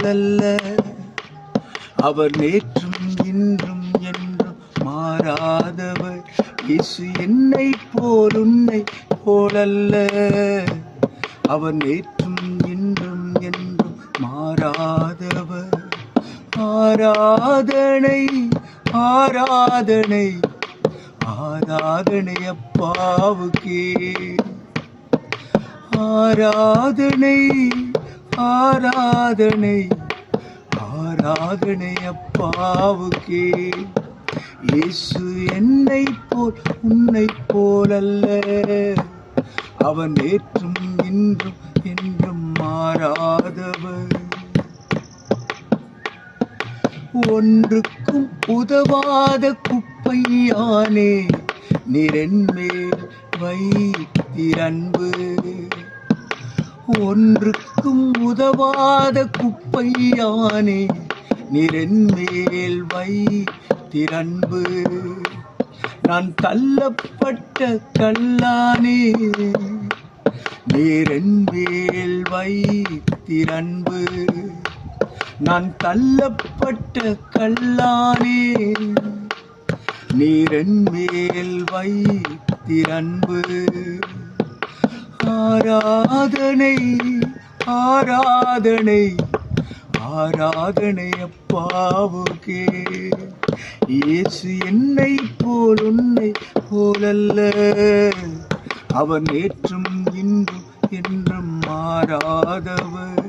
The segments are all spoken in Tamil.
போலல்ல. அவர் நேற்றும் இன்றும் என்றும் மாறாதவர். இயேசு என்னை போல் உன்னை போலல்ல. அவர் நேற்றும் இன்றும் என்றும் மாறாதவர். ஆராதனை ஆராதனை ஆராதனை அப்பாவுக்கே. ஆராதனை ஆராதனை ஆராதனை அப்பாவுக்கே. இயேசு என்னை போல் உன்னை போலல்ல. அவன் நேற்றும் இன்றும் என்றும் மாறாதவர். ஒன்றுக்கும் உதவாத குப்பையானே நிரன்மேல் வைத்திரன்பு. ஒன்றுக்கும் உதவாத குப்பையானே நிரன்மேல் வைத்திரன்பு. நான் தள்ளப்பட்ட கல்லானே நிரன்மேல் வைத்திரன்பு. நான் தள்ளப்பட்ட கல்லானே நீரன்மேல் வைத்திரன்பு. ஆராதனை ஆராதனை ஆராதனை அப்பாவுக்கே. இயேசு என்னை போல் உன்னை போலல்ல. அவர் நேற்றும் இன்றும் என்றும் மாறாதவர்.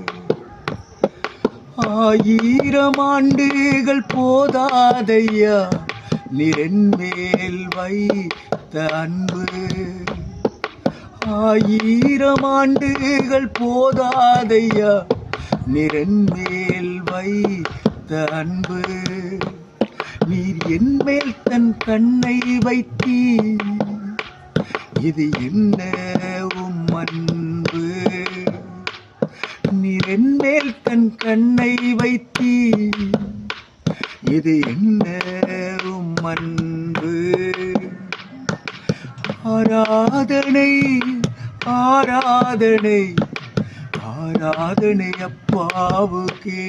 1000 ஆண்டுகள் போதாதையா நிரன்மேல் வைத்த அன்பு. 1000 ஆண்டுகள் போதாதையா நிரன்மேல் வைத்த அன்பு. நீர் என்மேல் தன் கண்ணை வைத்தீர். இது என்ன உம் அன்பு. நீர் என்மேல் தன் கண்ணை வைத்தீர். இது என்ன உம் அன்பு. ஆராதனை ஆராதனை ஆராதனை அப்பாவுக்கே.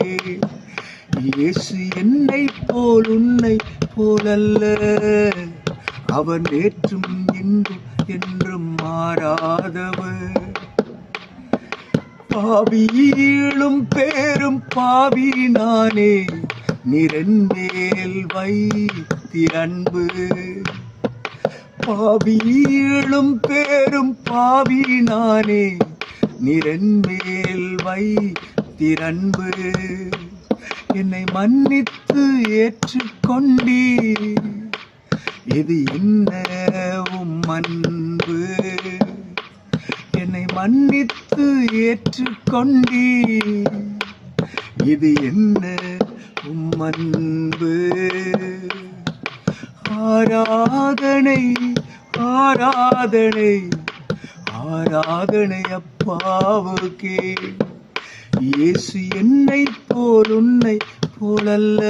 இயேசு என்னை போல் உன்னை போலல்ல. அவர் நேற்றும் இன்றும் என்றும் மாறாதவர். பாவியிலும் பேரும் பாவி நானே நிரன்மேல் வைத்திரன்பு. பாவியிலும் பேரும் பாவி நானே நிரன்மேல் வைத்திரன்பு. என்னை மன்னித்து ஏற்றுக்கொண்டீர். இது என்ன உம் அன்பு. என்னை மன்னித்து ஏற்றுக்கொண்டீர். இது என்ன உம் அன்பு. ஆராதனை ஆராதனை ஆராதனை அப்பாவுக்கே. இயேசு என்னை போல் உன்னை போலல்ல.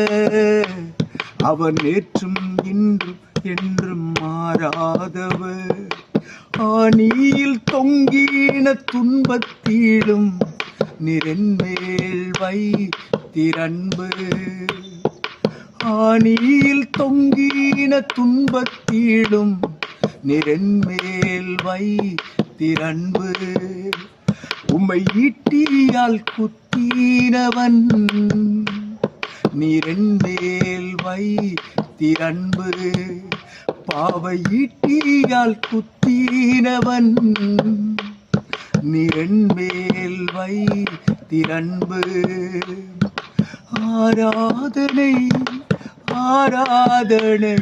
அவர் நேற்றும் இன்றும் என்றும் மாறாதவர். ஆணியில் தொங்கின துன்பத்தீடும் நிரன்மேல் வைத்திரன்பு. ஆணியில் தொங்கின துன்பத்தீடும் நிரன்மேல் வைத்திரன்பு. உம்மை ஈட்டியால் குத்தினவன் நிரன்மேல் வைத்திரன்பு. பாவை ஈட்டியால் குத்தினவன் நிரன்மேல் வைத்திரன்பு. ஆராதனை ஆராதனை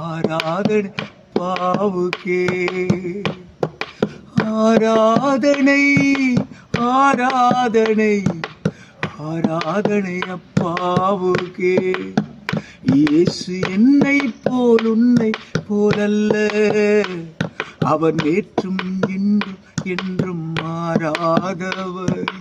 ஆராதனை பாவுக்கே. ஆராதனை ஆராதனை ஆராதனை அப்பாவுக்கே. இயேசு என்னை போல் உன்னை போலல்ல. அவர் நேற்றும் இன்றும் என்றும் மாறாதவர்.